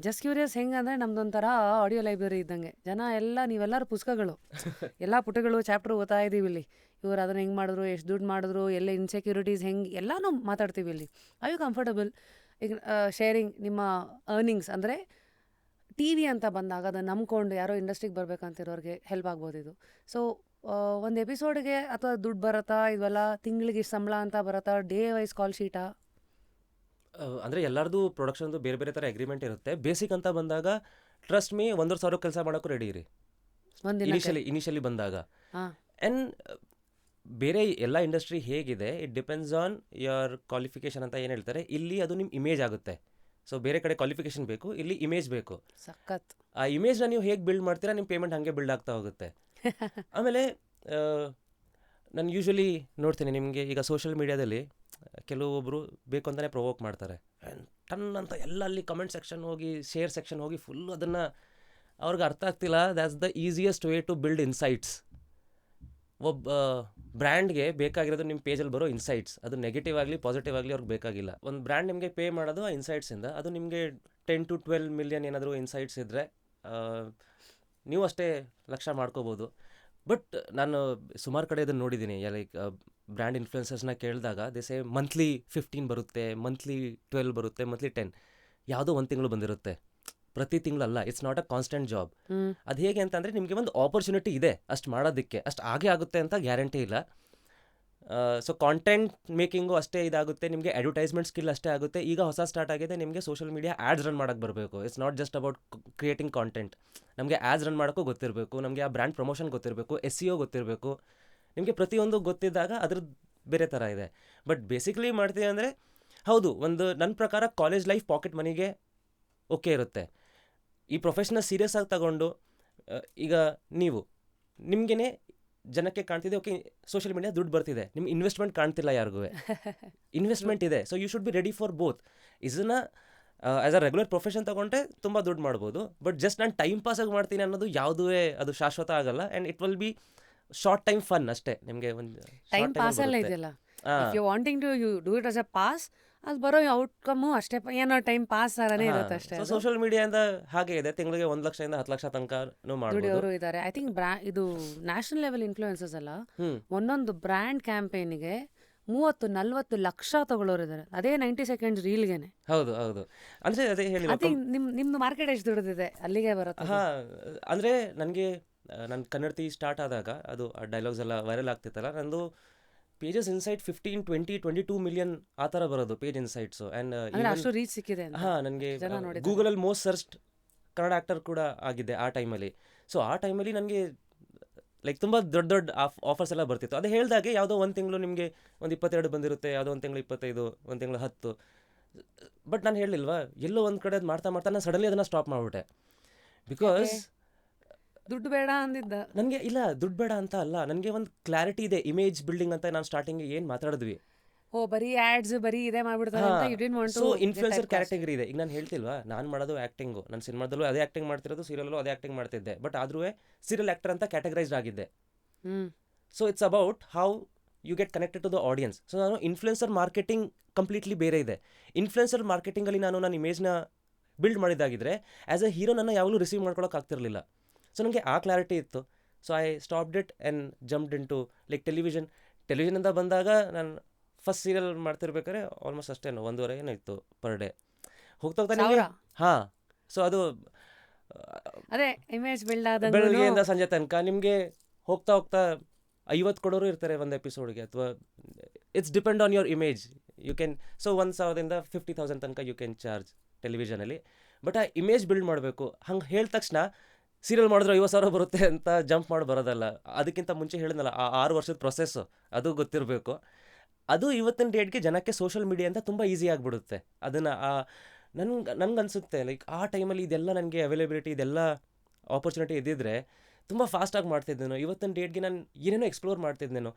Just curious ಹೆಂಗಂದ್ರೆ ನಮ್ದೊಂಥರ audio library ಇದ್ದಂಗೆ. ನೀವೆಲ್ಲರೂ ಪುಸ್ತಕಗಳು, ಎಲ್ಲ ಪುಟಗಳು, ಚಾಪ್ಟರ್ ಓದ್ತಾ ಇದ್ದೀವಿ ಇಲ್ಲಿ. ಇವ್ರು ಅದನ್ನ ಹೆಂಗೆ ಮಾಡಿದ್ರು, ಎಷ್ಟು ದುಡ್ಡು ಮಾಡಿದ್ರು, ಎಲ್ಲ ಇನ್ಸೆಕ್ಯೂರಿಟೀಸ್ ಹೆಂಗೆ, ಎಲ್ಲನೂ ಮಾತಾಡ್ತೀವಿ ಇಲ್ಲಿ. ಐ ಯು ಕಂಫರ್ಟಬಲ್ ಈಗ ಶೇರಿಂಗ್ ನಿಮ್ಮ ಅರ್ನಿಂಗ್ಸ್? ಅಂದರೆ ಟಿ ವಿ ಅಂತ ಬಂದಾಗ ಅದನ್ನು ನಂಬ್ಕೊಂಡು ಯಾರೋ ಇಂಡಸ್ಟ್ರಿಗೆ ಬರ್ಬೇಕಂತಿರೋರಿಗೆ ಹೆಲ್ಪ್ ಆಗ್ಬೋದು ಇದು. ಸೊ ಒಂದು ಎಪಿಸೋಡ್ಗೆ ಅಥವಾ ದುಡ್ಡು ಬರುತ್ತಾ, ಇವೆಲ್ಲ ತಿಂಗಳಿಗೆ ಸಂಬಳ ಅಂತ ಬರುತ್ತಾ, ಡೇ ವೈಸ್ ಕಾಲ್ ಶೀಟಾ? ಅಂದರೆ ಎಲ್ಲರದು ಪ್ರೊಡಕ್ಷನ್ದು ಬೇರೆ ಬೇರೆ ಥರ ಅಗ್ರಿಮೆಂಟ್ ಇರುತ್ತೆ. ಬೇಸಿಕ್ ಅಂತ ಬಂದಾಗ ಟ್ರಸ್ಟ್ ಮೀ 1,500 ಕೆಲಸ ಮಾಡೋಕ್ಕೂ ರೆಡಿ ಇರಿ ಒಂದಿನಕ್ಕೆ? ಇನಿಷಿಯಲಿ ಬಂದಾಗ. ಹಾಂ. ಆ್ಯಂಡ್ ಬೇರೆ ಎಲ್ಲ ಇಂಡಸ್ಟ್ರಿ ಹೇಗಿದೆ, it depends on your qualification ಅಂತ ಏನು ಹೇಳ್ತಾರೆ. ಇಲ್ಲಿ ಅದು ನಿಮ್ಮ ಇಮೇಜ್ ಆಗುತ್ತೆ. ಸೊ ಬೇರೆ ಕಡೆ ಕ್ವಾಲಿಫಿಕೇಷನ್ ಬೇಕು, ಇಲ್ಲಿ ಇಮೇಜ್ ಬೇಕು. ಸಖತ್. ಆ ಇಮೇಜ್ನ ನೀವು ಹೇಗೆ ಬಿಲ್ಡ್ ಮಾಡ್ತೀರಾ, ನಿಮ್ಮ ಪೇಮೆಂಟ್ ಹಾಗೆ ಬಿಲ್ಡ್ ಆಗ್ತಾ ಹೋಗುತ್ತೆ. ಆಮೇಲೆ ನಾನು ಯೂಶ್ವಲಿ ನೋಡ್ತೀನಿ, ನಿಮಗೆ ಈಗ ಸೋಷಿಯಲ್ ಮೀಡಿಯಾದಲ್ಲಿ ಕೆಲವೊಬ್ಬರು ಬೇಕು ಅಂತಲೇ ಪ್ರೊವೋಕ್ ಮಾಡ್ತಾರೆ. ಟನ್ ಅಂತ ಎಲ್ಲ ಅಲ್ಲಿ ಕಮೆಂಟ್ ಸೆಕ್ಷನ್ ಹೋಗಿ, ಶೇರ್ ಸೆಕ್ಷನ್ ಹೋಗಿ ಫುಲ್ಲು ಅದನ್ನು ಅವ್ರಿಗೆ ಅರ್ಥ ಆಗ್ತಿಲ್ಲ. That's the easiest way to build insights. ಒಬ್ಬ ಬ್ರ್ಯಾಂಡ್ಗೆ ಬೇಕಾಗಿರೋದು ನಿಮ್ಮ ಪೇಜಲ್ಲಿ ಬರೋ ಇನ್ಸೈಟ್ಸ್. ಅದು ನೆಗೆಟಿವ್ ಆಗಲಿ ಪಾಸಿಟಿವ್ ಆಗಲಿ ಅವ್ರಿಗೆ ಬೇಕಾಗಿಲ್ಲ. ಒಂದು ಬ್ರ್ಯಾಂಡ್ ನಿಮಗೆ ಪೇ ಮಾಡೋದು ಆ ಇನ್ಸೈಟ್ಸಿಂದ. ಅದು ನಿಮಗೆ 10 to 12 ಮಿಲಿಯನ್ ಏನಾದರೂ ಇನ್ಸೈಟ್ಸ್ ಇದ್ದರೆ ನೀವು ಅಷ್ಟೇ ಲಕ್ಷ ಮಾಡ್ಕೋಬೋದು. ಬಟ್ ನಾನು ಸುಮಾರು ಕಡೆ ಇದನ್ನು ನೋಡಿದ್ದೀನಿ. ಲೈಕ್ ಬ್ರ್ಯಾಂಡ್ ಇನ್ಫ್ಲುಯೆನ್ಸರ್ಸ್ನ ಕೇಳಿದಾಗ ದೇಸೆ ಮಂತ್ಲಿ 15 ಬರುತ್ತೆ, ಮಂತ್ಲಿ 12 ಬರುತ್ತೆ, ಮಂತ್ಲಿ 10. ಯಾವುದೋ ಒಂದು ತಿಂಗಳು ಬಂದಿರುತ್ತೆ, ಪ್ರತಿ ತಿಂಗಳಲ್ಲ. It's not a constant job. ಅದು ಹೇಗೆ ಅಂತಂದರೆ ನಿಮಗೆ ಒಂದು ಆಪರ್ಚುನಿಟಿ ಇದೆ ಅಷ್ಟು ಮಾಡೋದಕ್ಕೆ, ಅಷ್ಟು ಆಗೇ ಆಗುತ್ತೆ ಅಂತ ಗ್ಯಾರಂಟಿ ಇಲ್ಲ. ಸೊ ಕಾಂಟೆಂಟ್ ಮೇಕಿಂಗು ಅಷ್ಟೇ ಇದಾಗುತ್ತೆ, ನಿಮಗೆ ಅಡ್ವರ್ಟೈಸ್ಮೆಂಟ್ ಸ್ಕಿಲ್ ಅಷ್ಟೇ ಆಗುತ್ತೆ. ಈಗ ಹೊಸ ಸ್ಟಾರ್ಟ್ ಆಗಿದೆ, ನಿಮಗೆ ಸೋಷಿಯಲ್ ಮೀಡಿಯಾ ಆ್ಯಡ್ಸ್ ರನ್ ಮಾಡೋಕ್ಕೆ ಬರಬೇಕು. It's not just about creating content. ನಮಗೆ ಆ್ಯಡ್ಸ್ ರನ್ ಮಾಡೋಕ್ಕೂ ಗೊತ್ತಿರಬೇಕು, ನಮಗೆ ಆ ಬ್ರ್ಯಾಂಡ್ ಪ್ರಮೋಷನ್ ಗೊತ್ತಿರಬೇಕು, SEO ಗೊತ್ತಿರಬೇಕು. ನಿಮಗೆ ಪ್ರತಿಯೊಂದು ಗೊತ್ತಿದ್ದಾಗ ಅದ್ರದ್ದು ಬೇರೆ ಥರ ಇದೆ. ಬಟ್ ಬೇಸಿಕ್ಲಿ ಮಾಡ್ತೀವಿ ಅಂದರೆ ಹೌದು, ನನ್ನ ಪ್ರಕಾರ ಕಾಲೇಜ್ ಲೈಫ್ ಪಾಕೆಟ್ ಮನಿಗೆ ಓಕೆ ಇರುತ್ತೆ. ಈ ಪ್ರೊಫೆಷನ್ನ ಸೀರಿಯಸ್ ಆಗಿ ತಗೊಂಡು ಈಗ ನಿಮಗೇ ಜನಕ್ಕೆ ಕಾಣ್ತಿದೆ, ಓಕೆ ಸೋಷಿಯಲ್ ಮೀಡಿಯಾ ದುಡ್ಡು ಬರ್ತಿದೆ, ನಿಮ್ಮ ಇನ್ವೆಸ್ಟ್ಮೆಂಟ್ ಕಾಣ್ತಿಲ್ಲ ಯಾರಿಗೂ. ಇನ್ವೆಸ್ಟ್ಮೆಂಟ್ ಇದೆ. So you should be ready for both. ಇದನ್ನು ಆ್ಯಸ್ ಅ ರೆಗ್ಯುಲರ್ ಪ್ರೊಫೆಷನ್ ತೊಗೊಂಡ್ರೆ ತುಂಬ ದುಡ್ಡು ಮಾಡ್ಬೋದು. ಬಟ್ ಜಸ್ಟ್ ನಾನು ಟೈಮ್ ಪಾಸಾಗಿ ಮಾಡ್ತೀನಿ ಅನ್ನೋದು ಯಾವುದೇ ಅದು ಶಾಶ್ವತ ಆಗಲ್ಲ. And it will be short time fun ಅಷ್ಟೇ. ನಿಮಗೆ ಒಂದು ಟೈಮ್ ಪಾಸ್ ಎಲ್ಲ ಇದೆಯಲ್ಲ, if you wanting to you do it as a pass, ಅದು ಬರೋ ಔಟ್ಕಮ್ಮು ಅಷ್ಟೇ, ಏನೋ ಟೈಮ್ ಪಾಸ್ ಥರನೇ ಇರುತ್ತೆ ಅಷ್ಟೇ. ಸೋಷಿಯಲ್ ಮೀಡಿಯಾದಿಂದ ಹಾಗೆ ಇದೆ, ತಿಂಗಳಿಗೆ 1 ಲಕ್ಷದಿಂದ 10 ಲಕ್ಷ ತನಕ ದುಡಿಯೋರು ಇದ್ದಾರೆ. ಐ ಥಿಂಕ್ ಇದು ನ್ಯಾಷನಲ್ ಲೆವೆಲ್ ಇನ್ಫ್ಲೂಯೆನ್ಸಸ್ ಅಲ್ಲ, ಒಂದೊಂದು ಬ್ರ್ಯಾಂಡ್ ಕ್ಯಾಂಪೇನಿಗೆ 30-40 ಲಕ್ಷ ತಗೊಳ್ಳೋರು ಇದ್ದಾರೆ. ಅದೇ 90 ಸೆಕೆಂಡ್ಸ್ ರೀಲ್ಗೆನೆ. ಹೌದು ಹೌದು. ಅಂದರೆ ಅದೇ ಹೇಳಿ, ನಿಮ್ದು ಮಾರ್ಕೆಟ್ ಎಷ್ಟು ದುಡಿದಿದೆ ಅಲ್ಲಿಗೆ ಬರುತ್ತೆ. ಅಂದರೆ ನನಗೆ ನನ್ನ ಕನ್ನಡತಿ ಸ್ಟಾರ್ಟ್ ಆದಾಗ ಅದು ಡೈಲಾಗ್ಸ್ ಎಲ್ಲ ವೈರಲ್ ಆಗ್ತಿತ್ತಲ್ಲ, ನಂದು ಪೇಜಸ್ ಇನ್ಸೈಟ್ 15, 20, 22 ಮಿಲಿಯನ್ ಆ ಥರ ಬರೋದು ಪೇಜ್ ಇನ್ಸೈಟ್ಸು. ಆ್ಯಂಡ್ ಅಷ್ಟು ರೀಚ್ ಸಿಕ್ಕಿದೆ. ನನಗೆ ಗೂಗಲಲ್ಲಿ ಮೋಸ್ಟ್ ಸರ್ಚ್ಡ್ ಕನ್ನಡ ಆ್ಯಕ್ಟರ್ ಕೂಡ ಆಗಿದೆ ಆ ಟೈಮಲ್ಲಿ. ಸೊ ಆ ಟೈಮಲ್ಲಿ ನನಗೆ ಲೈಕ್ ತುಂಬ ದೊಡ್ಡ ಆಫರ್ಸ್ ಎಲ್ಲ ಬರ್ತಿತ್ತು. ಅದು ಹೇಳಿದಾಗೆ ಯಾವುದೋ ಒಂದು ತಿಂಗಳು ನಿಮಗೆ ಒಂದು 22 ಬಂದಿರುತ್ತೆ, ಯಾವುದೋ ಒಂದು ತಿಂಗಳು 25, ಒಂದು ತಿಂಗಳು 10. ಬಟ್ ನಾನು ಹೇಳಿಲ್ವಾ, ಎಲ್ಲೋ ಒಂದು ಕಡೆ ಅದು ಮಾಡ್ತಾ ನಾನು ಸಡನ್ಲಿ ಅದನ್ನು ಸ್ಟಾಪ್ ಮಾಡಿಬಿಟ್ಟೆ. ಬಿಕಾಸ್ ದುಡ್ಡು ಬೇಡ ಅಂದಿದ್ದ ನನಗೆ. ಇಲ್ಲ, ದುಡ್ಡು ಬೇಡ ಅಂತ ಅಲ್ಲ, ನನಗೆ ಒಂದು ಕ್ಲಾರಿಟಿ ಇದೆ, ಇಮೇಜ್ ಬಿಲ್ಡಿಂಗ್ ಅಂತ ನಾನು ಸ್ಟಾರ್ಟಿಂಗ್ ಏನು ಮಾತಾಡಿದ್ವಿ. ಬರೀ ಆಡ್ಸ್ ಬರೀ ಇದೆ ಮಾಡ್ಬಿಡ್ತಾರೆ. ಸೊ ಇನ್ಫ್ಲುಯೆನ್ಸರ್ ಕ್ಯಾಟಗರಿ ಇದೆ. ಈಗ ನಾನು ಹೇಳ್ತಿಲ್ವಾ, ನಾನು ಮಾಡೋದು ಆ್ಯಕ್ಟಿಂಗು, ನಾನು ಸಿನಿಮಾದಲ್ಲೂ ಅದೇ ಆ್ಯಕ್ಟಿಂಗ್ ಮಾಡ್ತಿರೋದು, ಸೀರಿಯಲ್ಲೂ ಅದೇ ಆ್ಯಕ್ಟಿಂಗ್ ಮಾಡ್ತಿದ್ದೆ. ಬಟ್ ಆದ್ರೂ ಸೀರಿಯಲ್ ಆ್ಯಕ್ಟರ್ ಅಂತ ಕ್ಯಾಟಗರೈಸ್ಡ್ ಆಗಿದ್ದೆ. So it's about how you get connected to the audience. So ನಾನು ಇನ್ಫ್ಲುಯೆನ್ಸರ್ ಮಾರ್ಕೆಟಿಂಗ್ ಕಂಪ್ಲೀಟ್ಲಿ ಬೇರೆ ಇದೆ. ಇನ್ಫ್ಲುಯೆನ್ಸರ್ ಮಾರ್ಕೆಟಿಂಗಲ್ಲಿ ನನ್ನ ಇಮೇಜ್ನ ಬಿಲ್ಡ್ ಮಾಡಿದಾಗಿದ್ರೆ ಆ್ಯಸ್ ಅ ಹೀರೋ ನನ್ನ ಯಾವಾಗಲೂ ರಿಸೀವ್ ಮಾಡ್ಕೊಳಕ್ಕೆ ಆಗ್ತಿರಲಿಲ್ಲ. ಸೊ ನನಗೆ ಆ ಕ್ಲಾರಿಟಿ ಇತ್ತು. So I stopped it and jumped into like television ಅಂತ ಬಂದಾಗ ನಾನು ಫಸ್ಟ್ ಸೀರಿಯಲ್ ಮಾಡ್ತಿರ್ಬೇಕಾದ್ರೆ ಆಲ್ಮೋಸ್ಟ್ ಅಷ್ಟೇನು 1.5 ಏನೋ ಇತ್ತು ಪರ್ ಡೇ. ಹೋಗ್ತಾ ಹಾಂ. ಸೊ ಅದು ಅದೇ ಇಮೇಜ್ ಬಿಲ್ಡ್ ಆದ ಬೆಳಗ್ಗೆಯಿಂದ ಸಂಜೆ ತನಕ ನಿಮಗೆ ಹೋಗ್ತಾ 50 ಕೊಡೋರು ಇರ್ತಾರೆ ಒಂದು ಎಪಿಸೋಡ್ಗೆ, ಅಥವಾ it's depend on your image. You can, so 1,000ದಿಂದ 50,000 ತನಕ ಯು ಕ್ಯಾನ್ ಚಾರ್ಜ್ ಟೆಲಿವಿಷನಲ್ಲಿ. ಬಟ್ ಆ ಇಮೇಜ್ ಬಿಲ್ಡ್ ಮಾಡಬೇಕು. ಹಂಗೆ ಹೇಳಿದ ತಕ್ಷಣ ಸೀರಿಯಲ್ ಮಾಡಿದ್ರೆ 50,000 ಬರುತ್ತೆ ಅಂತ ಜಂಪ್ ಮಾಡಿ ಬರೋದಲ್ಲ. ಅದಕ್ಕಿಂತ ಮುಂಚೆ ಹೇಳಿದ್ನಲ್ಲ, ಆ 6 ವರ್ಷದ ಪ್ರೊಸೆಸ್ಸು ಅದು ಗೊತ್ತಿರಬೇಕು. ಅದು ಇವತ್ತಿನ ಡೇಟ್ಗೆ ಜನಕ್ಕೆ ಸೋಷಿಯಲ್ ಮೀಡಿಯಾ ಅಂತ ತುಂಬ ಈಸಿ ಆಗಿಬಿಡುತ್ತೆ. ಅದನ್ನು ನನಗೆ ಅನಿಸುತ್ತೆ ಲೈಕ್ ಆ ಟೈಮಲ್ಲಿ ಇದೆಲ್ಲ ನನಗೆ ಅವೈಲೇಬಿಲಿಟಿ, ಇದೆಲ್ಲ ಆಪರ್ಚುನಿಟಿ ಇದ್ದಿದ್ರೆ ತುಂಬ ಫಾಸ್ಟಾಗಿ ಮಾಡ್ತಿದ್ದೇನೋ. ಇವತ್ತಿನ ಡೇಟ್ಗೆ ನಾನು ಏನೇನೋ ಎಕ್ಸ್ಪ್ಲೋರ್ ಮಾಡ್ತಿದ್ದೇನೋ.